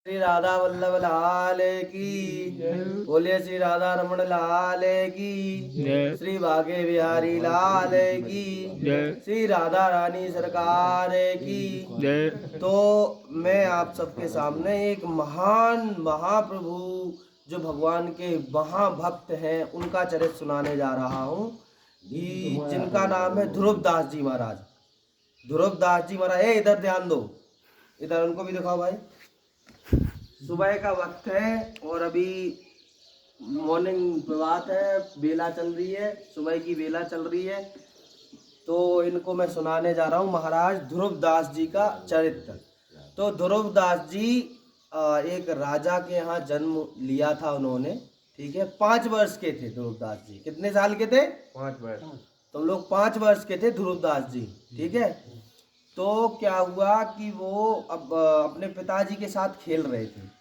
श्री राधा वल्लभ लाल की, बोलिए श्री राधा रमण लाल की, श्री भाग्य बिहारी लाल की, श्री राधा रानी सरकार की। तो मैं आप सबके सामने एक महान महाप्रभु जो भगवान के महाभक्त हैं उनका चरित्र सुनाने जा रहा हूँ, जिनका नाम है ध्रुव दास जी महाराज। ध्रुव दास जी महाराज, इधर ध्यान दो, इधर उनको भी दिखाओ भाई। सुबह का वक्त है और अभी मॉर्निंग प्रभात है, बेला चल रही है, सुबह की बेला चल रही है। तो इनको मैं सुनाने जा रहा हूँ महाराज ध्रुव दास जी का चरित्र। तो ध्रुव दास जी एक राजा के यहाँ जन्म लिया था उन्होंने, ठीक है। 5 वर्ष के थे ध्रुव दास जी। कितने साल के थे? 5 वर्ष। तुम लोग 5 वर्ष के थे ध्रुव दास जी, ठीक है। तो क्या हुआ कि वो अब अपने पिताजी के साथ खेल रहे थे।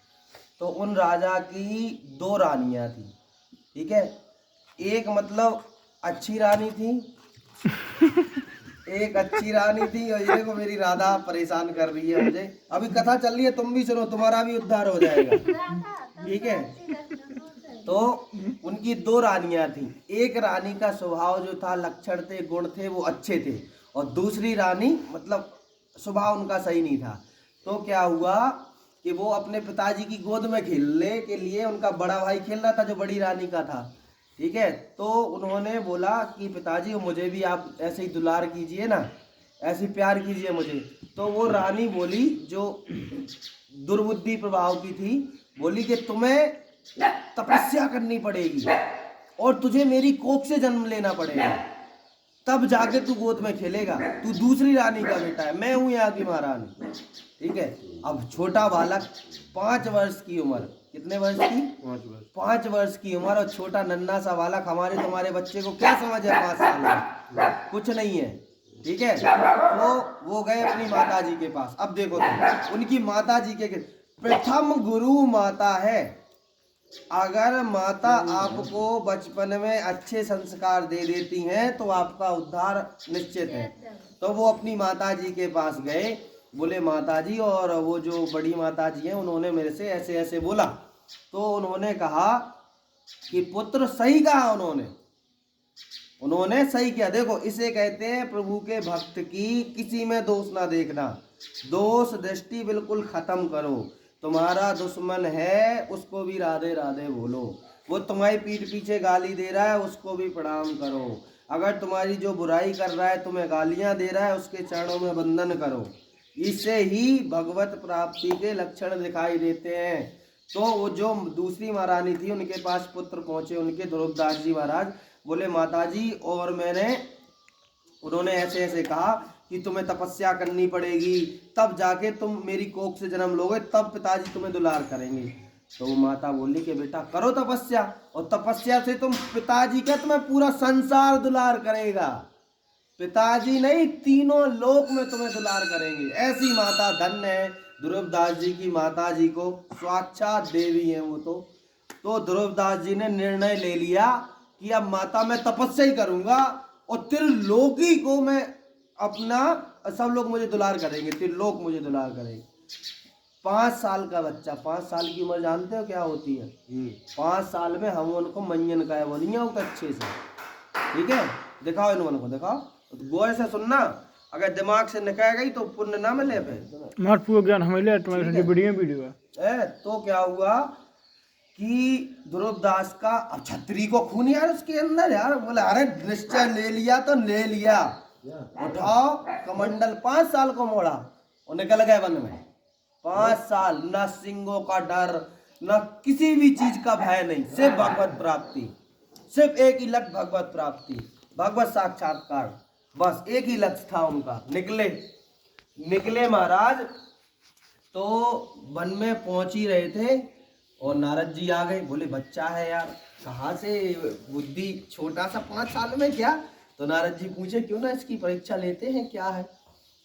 तो उन राजा की 2 रानियां थी, ठीक है। एक मतलब अच्छी रानी थी, एक अच्छी रानी थी। और ये देखो मेरी राधा परेशान कर रही है मुझे। अभी कथा चल रही है, तुम भी सुनो, तुम्हारा भी उद्धार हो जाएगा, ठीक है। तो उनकी 2 रानियां थी। एक रानी का स्वभाव जो था, लक्षण थे, गुण थे, वो अच्छे थे। और दूसरी रानी मतलब स्वभाव उनका सही नहीं था। तो क्या हुआ कि वो अपने पिताजी की गोद में खेलने के लिए, उनका बड़ा भाई खेल रहा था जो बड़ी रानी का था, ठीक है। तो उन्होंने बोला कि पिताजी मुझे भी आप ऐसे ही दुलार कीजिए ना, ऐसे प्यार कीजिए मुझे। तो वो रानी बोली, जो दुर्बुद्धि प्रभाव की थी, बोली कि तुम्हें तपस्या करनी पड़ेगी और तुझे मेरी कोख से जन्म लेना पड़ेगा, तब जाके तू गोद में खेलेगा। तू दूसरी रानी का बेटा है, मैं हूं यहाँ की महारानी, ठीक है। अब छोटा बालक 5 वर्ष की उम्र, कितने वर्ष की? 5 वर्ष की उम्र। और छोटा नन्हा सा बालक, हमारे तुम्हारे बच्चे को क्या समझ है 5 साल में? कुछ नहीं है, ठीक है। तो वो गए अपनी माता जी के पास। अब देखो तुम, उनकी माता जी के प्रथम गुरु माता है। अगर माता आपको बचपन में अच्छे संस्कार दे देती हैं तो आपका उद्धार निश्चित है। तो वो अपनी माता जी के पास गए, बोले माता जी, और वो जो बड़ी माता जी हैं उन्होंने मेरे से ऐसे ऐसे बोला। तो उन्होंने कहा कि पुत्र सही कहा, उन्होंने सही किया। देखो इसे कहते हैं प्रभु के भक्त की किसी में दोष ना देखना, दोष दृष्टि बिल्कुल खत्म करो। तुम्हारा दुश्मन है उसको भी राधे राधे बोलो, वो तुम्हारी पीठ पीछे गाली दे रहा है उसको भी प्रणाम करो। अगर तुम्हारी जो बुराई कर रहा है, तुम्हें गालियां दे रहा है, उसके चरणों में वंदन करो। इससे ही भगवत प्राप्ति के लक्षण दिखाई देते हैं। तो वो जो दूसरी महारानी थी उनके पास पुत्र पहुंचे, उनके ध्रुवदास जी महाराज बोले माता जी, और उन्होंने ऐसे ऐसे कहा कि तुम्हें तपस्या करनी पड़ेगी, तब जाके तुम मेरी कोख से जन्म लोगे, तब पिताजी तुम्हें दुलार करेंगे। तो वो माता बोली कि बेटा करो तपस्या, और तपस्या से तुम पिताजी क्या, तुम्हें पूरा संसार दुलार करेगा। पिताजी नहीं, तीनों लोक में तुम्हें दुलार करेंगे। ऐसी माता धन्य है। ध्रुवदास जी की माता जी को साक्षात देवी है वो। तो ध्रुवदास जी ने निर्णय ले लिया कि अब माता मैं तपस्या ही करूंगा और त्रिलोकी को मैं अपना, सब लोग मुझे दुलार करेंगे, त्रिलोक मुझे दुलार करेंगे। 5 साल का बच्चा, 5 साल की उम्र जानते हो क्या होती है? 5 साल में हम उनको मंजन का है वो नहीं होता अच्छे से, ठीक है। दिखाओ इन को, दिखाओ, गौर से सुनना, अगर दिमाग से निकल गई तो पुण्य ना मिले। मार पूरा ज्ञान हमें ले, तुम्हारी वीडियो है। तो क्या हुआ कि ध्रुवदास का, अब छतरी को खून यार उसके अंदर यार, बोले अरे निश्चय ले लिया तो ले लिया, उठाओ कमंडल। 5 साल को मोड़ा और निकल गए वन में। 5 साल, न सिंहों का डर, न किसी भी चीज का भय नहीं, सिर्फ भगवत प्राप्ति, सिर्फ एक ही लक्ष्य भगवत प्राप्ति, भगवत साक्षात्कार, बस एक ही लक्ष्य था उनका। निकले महाराज। तो वन में पहुंच ही रहे थे और नारद जी आ गए। बोले बच्चा है यार, कहाँ से बुद्धि, छोटा सा 5 साल में क्या। तो नारद जी पूछे क्यों ना इसकी परीक्षा लेते हैं, क्या है।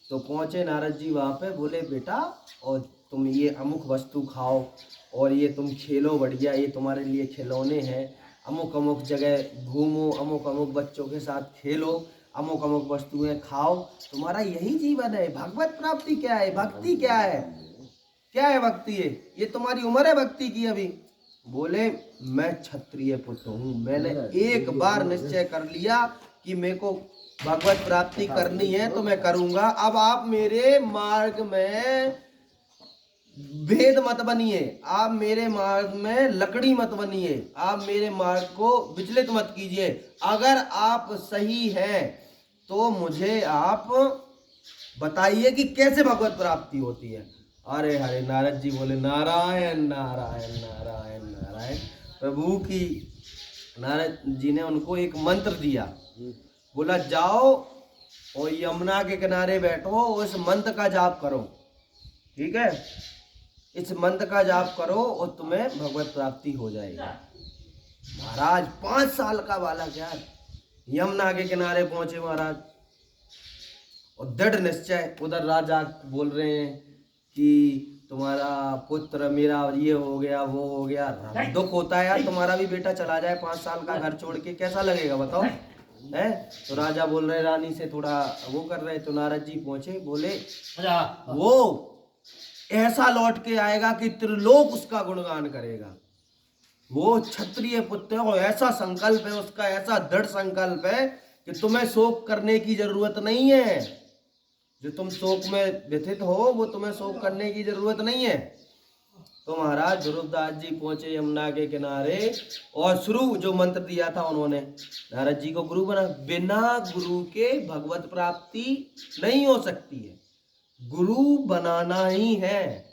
तो पहुंचे नारद जी वहाँ पे, बोले बेटा और तुम ये अमुक वस्तु खाओ, और ये तुम खेलो बढ़िया, ये तुम्हारे लिए खिलौने हैं, अमुक अमुक जगह घूमो, अमुक अमुक बच्चों के साथ खेलो, अमुक अमुक वस्तुएं खाओ, तुम्हारा यही जीवन है। भगवत प्राप्ति क्या है, भक्ति क्या है, क्या है भक्ति? है ये तुम्हारी उम्र है भक्ति की अभी? बोले मैं क्षत्रिय पुत्र हूँ, मैंने एक बार निश्चय कर लिया कि मेरे को भगवत प्राप्ति करनी है तो मैं करूंगा। अब आप मेरे मार्ग में भेद मत बनिए, आप मेरे मार्ग में लकड़ी मत बनिए, आप मेरे मार्ग को विचलित मत कीजिए। अगर आप सही हैं तो मुझे आप बताइए कि कैसे भगवत प्राप्ति होती है। अरे हरे नारद जी बोले नारायण नारायण नारायण नारायण। प्रभु की नारद जी ने उनको एक मंत्र दिया, बोला जाओ और यमुना के किनारे बैठो, उस मंत्र का जाप करो, ठीक है, इस मंत्र का जाप करो और तुम्हें भगवत प्राप्ति हो जाएगी। महाराज 5 साल का बालक यार यमुना के किनारे पहुंचे महाराज, और दृढ़ निश्चय। उधर राजा बोल रहे हैं कि तुम्हारा पुत्र मेरा ये हो गया वो हो गया। दुख होता है यार, तुम्हारा भी बेटा चला जाए 5 साल का घर छोड़ के, कैसा लगेगा बताओ, है? तो राजा बोल रहे रानी से थोड़ा वो कर रहे, तो नारद जी पहुंचे, बोले वो ऐसा लौट के आएगा कि त्रिलोक उसका गुणगान करेगा। वो क्षत्रिय पुत्र है और ऐसा संकल्प है उसका, ऐसा दृढ़ संकल्प है कि तुम्हें शोक करने की जरूरत नहीं है। जो तुम शोक में व्यथित हो वो तुम्हें शोक करने की जरूरत नहीं है। तो महाराज ध्रुवदास जी पहुंचे यमुना के किनारे और शुरू जो मंत्र दिया था उन्होंने, नारद जी को गुरु बना। बिना गुरु के भगवत प्राप्ति नहीं हो सकती है, गुरु बनाना ही है।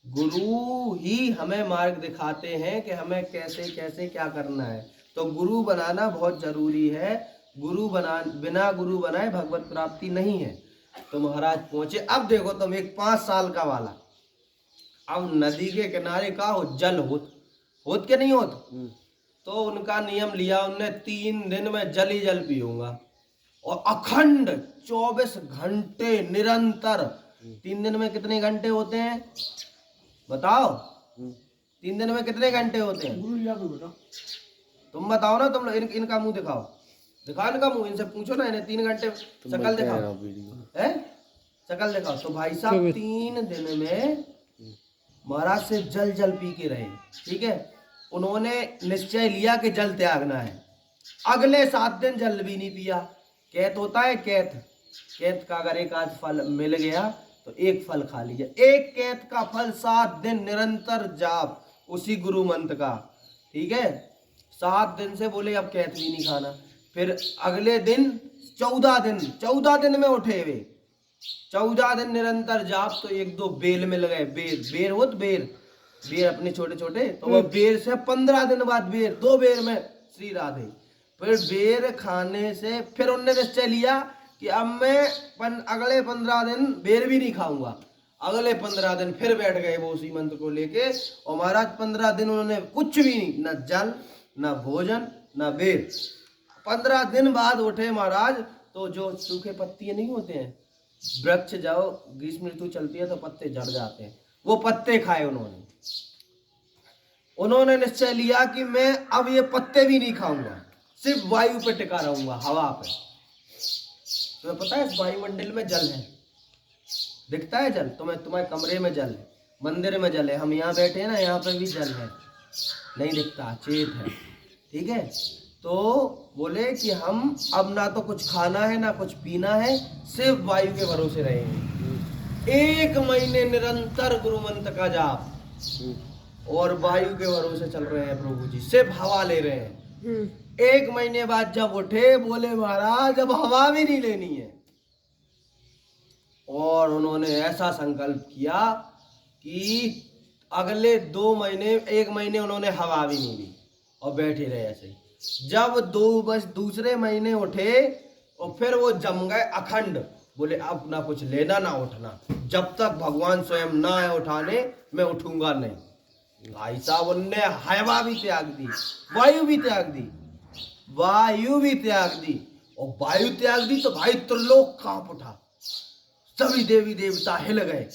गुरु ही हमें मार्ग दिखाते हैं कि हमें कैसे कैसे क्या करना है, तो गुरु बनाना बहुत जरूरी है। बिना गुरु बनाए भगवत प्राप्ति नहीं है। तो महाराज पहुंचे। अब देखो तुम एक 5 साल का वाला, अब नदी के किनारे का हो जल होत के नहीं होत, तो उनका नियम लिया उनने 3 दिन में जल ही जल पीऊंगा, और अखंड 24 घंटे निरंतर। 3 दिन में कितने घंटे होते हैं बताओ? 3 दिन में कितने घंटे होते हैं? तुम बताओ ना, तुम इनका मुंह दिखाओ इनका मुंह, इनसे पूछो ना, इन्हें 3 घंटे शकल दिखाओ, है शकल दिखाओ। तो भाई साहब 3 दिन में महाराज से जल पी के रहे, ठीक है। उन्होंने निश्चय लिया कि जल त्यागना है। अगले 7 दिन जल भी नहीं पिया। कैत होता है, कैत का अगर एक आध फल मिल गया तो एक फल खा लीजिए। एक कैत का फल 7 दिन निरंतर जाप उसी गुरु मंत्र का, ठीक है। 7 दिन से बोले अब कैत भी नहीं खाना। फिर अगले दिन 14 दिन में उठे वे, 14 दिन निरंतर जाप। तो 1-2 बेल मिल गए, बेर अपने छोटे छोटे, तो वो बेर से 15 दिन बाद 2 बेर में श्री राधे। फिर बेर खाने से फिर उन्होंने निश्चय लिया कि अब मैं अगले 15 दिन बेर भी नहीं खाऊंगा। अगले 15 दिन फिर बैठ गए वो उसी मंत्र को लेके, और महाराज 15 दिन उन्होंने कुछ भी नहीं, न जल न भोजन न बेर। 15 दिन बाद उठे महाराज, तो जो सूखे पत्ते नहीं होते हैं, वृक्ष जाओ ग्रीष्म ऋतु चलती है तो पत्ते झड़ जाते हैं, वो पत्ते खाए उन्होंने निश्चय लिया कि मैं अब ये पत्ते भी नहीं खाऊंगा, सिर्फ वायु पे टिका रहूंगा, हवा पे। तुम्हें पता है इस वायुमंडल में जल है, दिखता है जल तुम्हें कमरे में जल है, मंदिर में जल है, हम यहाँ बैठे हैं ना, यहाँ पे भी जल है, नहीं दिखता, चेत है, ठीक है। तो बोले कि हम अब ना तो कुछ खाना है ना कुछ पीना है, सिर्फ वायु के भरोसे रहेंगे। 1 महीने निरंतर गुरु मंत्र का जाप, और वायु के भरोसे चल रहे हैं प्रभु जी, सिर्फ हवा ले रहे हैं। 1 महीने बाद जब उठे, बोले महाराज अब हवा भी नहीं लेनी है। और उन्होंने ऐसा संकल्प किया कि अगले 2 महीने, 1 महीने उन्होंने हवा भी नहीं ली और बैठे रहे ऐसे ही। जब बस दूसरे महीने उठे और फिर वो जम गए अखंड, बोले अब ना कुछ लेना ना उठना, जब तक भगवान स्वयं ना आए उठाने मैं उठूंगा नहीं। भाई साहब उनने हवा भी त्याग दी, वायु भी त्याग दी, और वायु त्याग दी तो भाई त्रिलोक कांप उठा, सभी देवी देवता हिल गए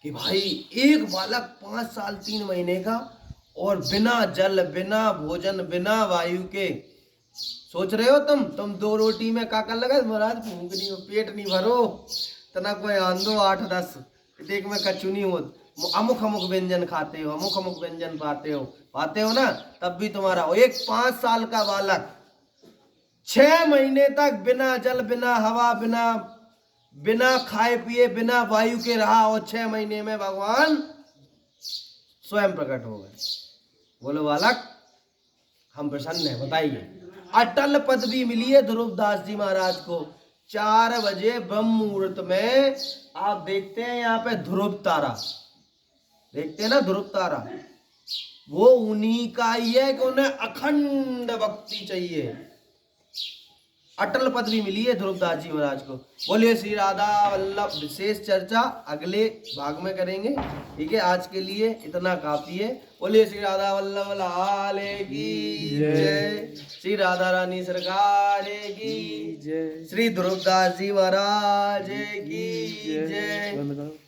कि भाई एक बालक 5 साल 3 महीने का, और बिना जल बिना भोजन बिना वायु के। सोच रहे हो तुम 2 रोटी में काकर लगा महाराज, भूख नहीं हो, पेट नहीं भरो, तना कोई आंदो 8-10 देख में कछु नहीं होत। अमुक अमुक व्यंजन खाते हो, अमुक अमुक व्यंजन पाते हो ना, तब भी तुम्हारा एक 5 साल का बालक 6 महीने तक बिना जल, बिना हवा, बिना खाए पिए, बिना वायु के रहा, और 6 महीने में भगवान स्वयं प्रकट हो गए। बोलो बालक हम प्रसन्न हैं, बताइए। अटल पदवी मिली है ध्रुवदास जी महाराज को। 4 बजे ब्रह्म मुहूर्त में आप देखते हैं यहाँ पे ध्रुव तारा, देखते हैं ना ध्रुव तारा, वो उन्हीं का ही है कि उन्हें अखंड भक्ति चाहिए। अटल पदवी मिली है ध्रुवदास जी महाराज को। बोलिए श्री राधा वल्लभ। विशेष चर्चा अगले भाग में करेंगे, ठीक है। आज के लिए इतना काफी है। बोलिए श्री राधा वल्लभ लाल की जय, श्री राधा रानी सरकार की जय, श्री ध्रुवदास जी महाराज की जय।